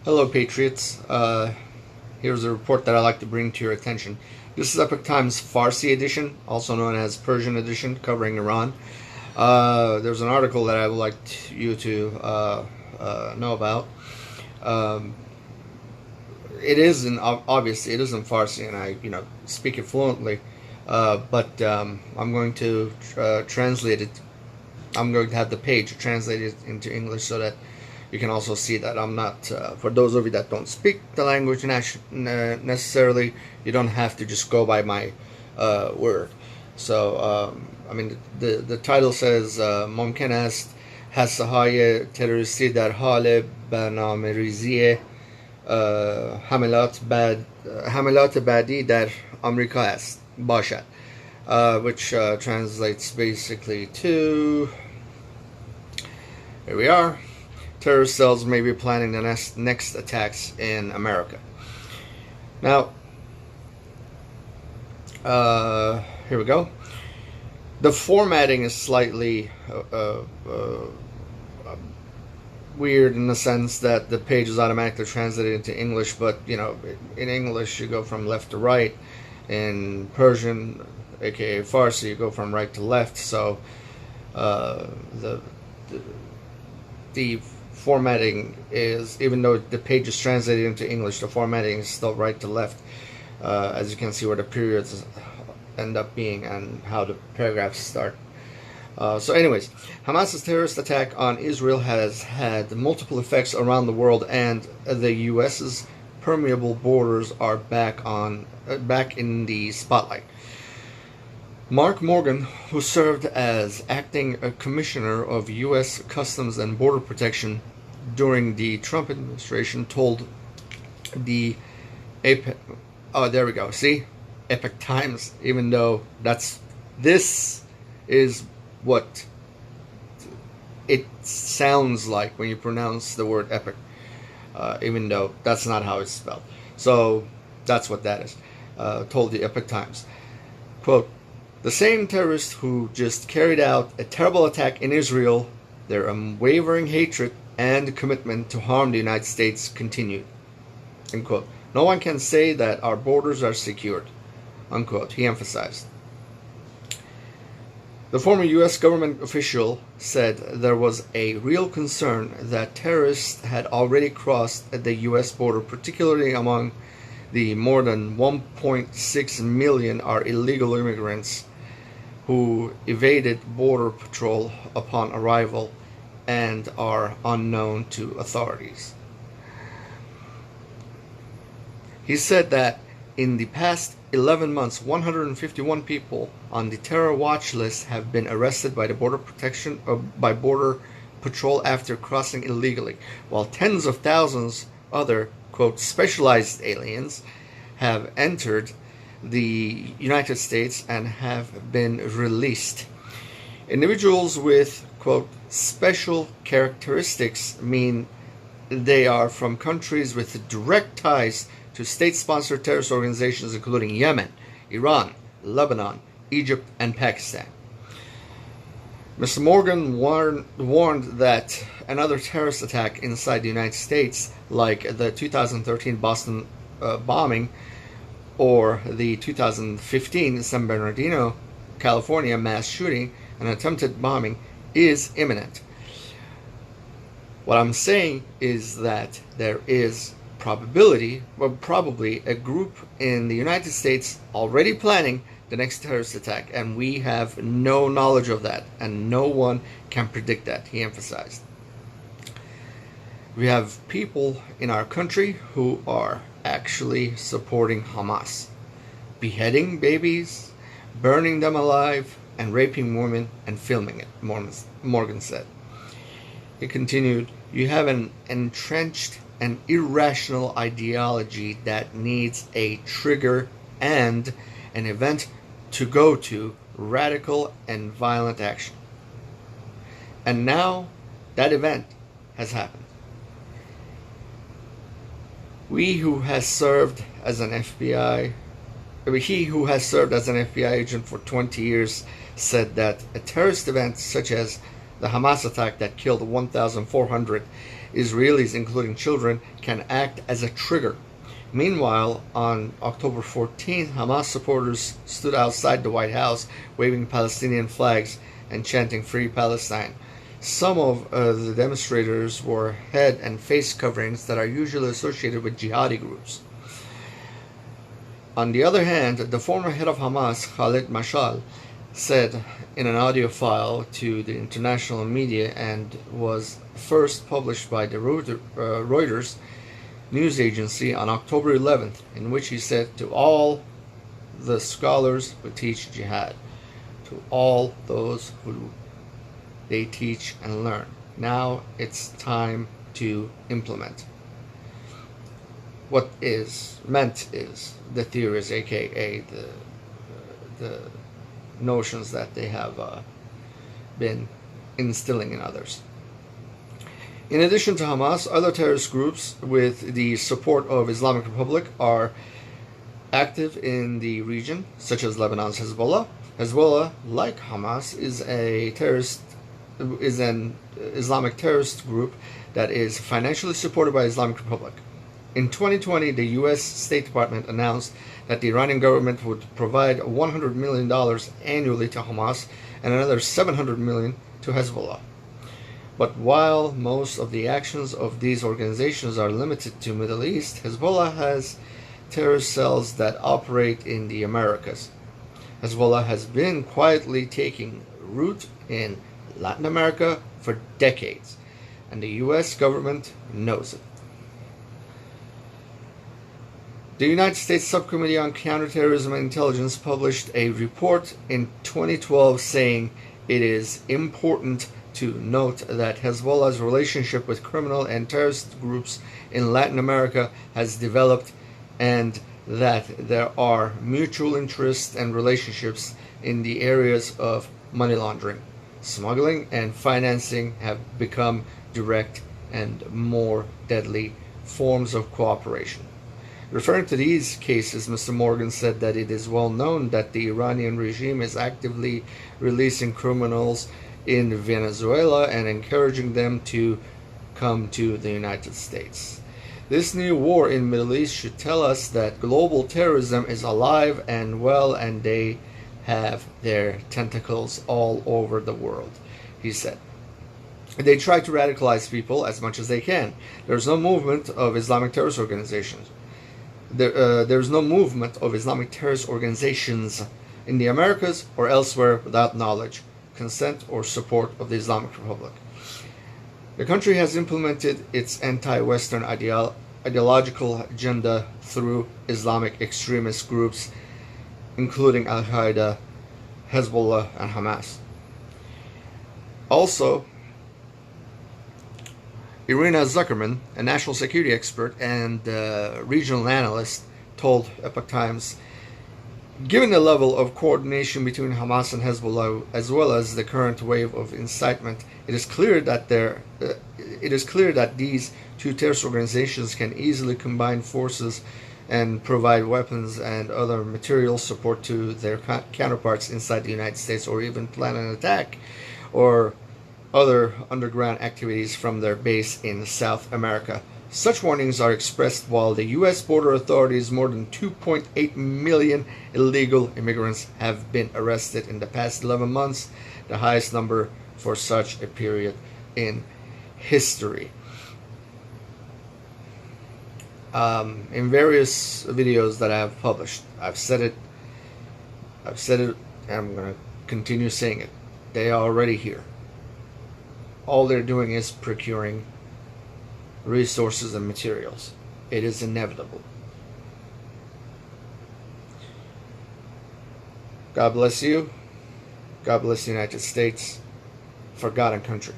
Hello, Patriots. Here's a report that I'd like to bring to your attention. This is Epoch Times Farsi edition, also known as Persian edition, covering Iran. There's an article that I would like you to know about. It is obviously it is in Farsi, and I speak it fluently. But I'm going to translate it. I'm going to have the page translated into English so that you can also see that I'm not, for those of you that don't speak the language necessarily, you don't have to just go by my word. So, I mean, the title says, ممکن است هسته های تروریستی در حال برنامه‌ریزی حملات بعدی در آمریکا است باشد, which translates basically to, here we are, terrorist cells may be planning the next attacks in America. Now, here we go. The formatting is slightly weird in the sense that the page is automatically translated into English, but in English you go from left to right. In Persian, aka Farsi, you go from right to left. So the formatting is, even though the page is translated into English, the formatting is still right to left, as you can see where the periods end up being and how the paragraphs start. So anyways, Hamas's terrorist attack on Israel has had multiple effects around the world, and the U.S.'s permeable borders are back in the spotlight. Mark Morgan, who served as acting commissioner of U.S. Customs and Border Protection during the Trump administration, told the Epoch Times, even though this is what it sounds like when you pronounce the word epic, even though that's not how it's spelled. So that's what that is. Told the Epoch Times, quote, "The same terrorists who just carried out a terrible attack in Israel, their unwavering hatred and commitment to harm the United States continued." Unquote. "No one can say that our borders are secured," unquote, he emphasized. The former U.S. government official said there was a real concern that terrorists had already crossed the U.S. border, particularly among the more than 1.6 million are illegal immigrants who evaded border patrol upon arrival and are unknown to authorities. He said that in the past 11 months, 151 people on the terror watch list have been arrested by the border patrol after crossing illegally, while tens of thousands other, quote, specialized aliens have entered the United States and have been released. Individuals with, quote, special characteristics mean they are from countries with direct ties to state-sponsored terrorist organizations including Yemen, Iran, Lebanon, Egypt, and Pakistan. Mr. Morgan warned that another terrorist attack inside the United States, like the 2013 Boston bombing or the 2015 San Bernardino, California mass shooting and attempted bombing, is imminent. What I'm saying is that there is probably a group in the United States already planning the next terrorist attack, and we have no knowledge of that, and no one can predict that, he emphasized. We have people in our country who are actually supporting Hamas, beheading babies, burning them alive, and raping women and filming it, Morgan said. He continued, "You have an entrenched and irrational ideology that needs a trigger and an event to go to radical and violent action. And now that event has happened. He who has served as an FBI agent for 20 years said that a terrorist event such as the Hamas attack that killed 1,400 Israelis, including children, can act as a trigger. Meanwhile, on October 14th, Hamas supporters stood outside the White House waving Palestinian flags and chanting Free Palestine. Some of the demonstrators wore head and face coverings that are usually associated with jihadi groups. On the other hand, the former head of Hamas, Khalid Mashal, said in an audio file to the international media and was first published by the Reuters news agency on October 11th, in which he said to all the scholars who teach jihad, to all those who they teach and learn, now it's time to implement. What is meant is the theories, aka the notions that they have been instilling in others. In addition to Hamas, other terrorist groups with the support of Islamic Republic are active in the region, such as Lebanon's Hezbollah. Hezbollah, like Hamas, is an Islamic terrorist group that is financially supported by Islamic Republic. In 2020, the U.S. State Department announced that the Iranian government would provide $100 million annually to Hamas and another $700 million to Hezbollah. But while most of the actions of these organizations are limited to Middle East, Hezbollah has terrorist cells that operate in the Americas. Hezbollah has been quietly taking root in Latin America for decades, and the U.S. government knows it. The United States Subcommittee on Counterterrorism and Intelligence published a report in 2012 saying it is important to note that Hezbollah's relationship with criminal and terrorist groups in Latin America has developed and that there are mutual interests and relationships in the areas of money laundering, smuggling, and financing have become direct and more deadly forms of cooperation. Referring to these cases, Mr. Morgan said that it is well known that the Iranian regime is actively releasing criminals in Venezuela and encouraging them to come to the United States. This new war in the Middle East should tell us that global terrorism is alive and well, and they have their tentacles all over the world, he said. They try to radicalize people as much as they can. There's no movement of Islamic terrorist organizations. There's no movement of Islamic terrorist organizations in the Americas or elsewhere without knowledge, consent, or support of the Islamic Republic. The country has implemented its anti-Western ideological agenda through Islamic extremist groups, including Al-Qaeda, Hezbollah, and Hamas. Also, Irina Zuckerman, a national security expert and regional analyst, told Epoch Times, given the level of coordination between Hamas and Hezbollah, as well as the current wave of incitement, it is clear that these two terrorist organizations can easily combine forces and provide weapons and other material support to their counterparts inside the United States, or even plan an attack or other underground activities from their base in South America. Such warnings are expressed while the U.S. border authorities, more than 2.8 million illegal immigrants have been arrested in the past 11 months, the highest number for such a period in history. In various videos that I have published, I've said it, and I'm going to continue saying it. They are already here. All they're doing is procuring resources and materials. It is inevitable. God bless you. God bless the United States. Forgotten country.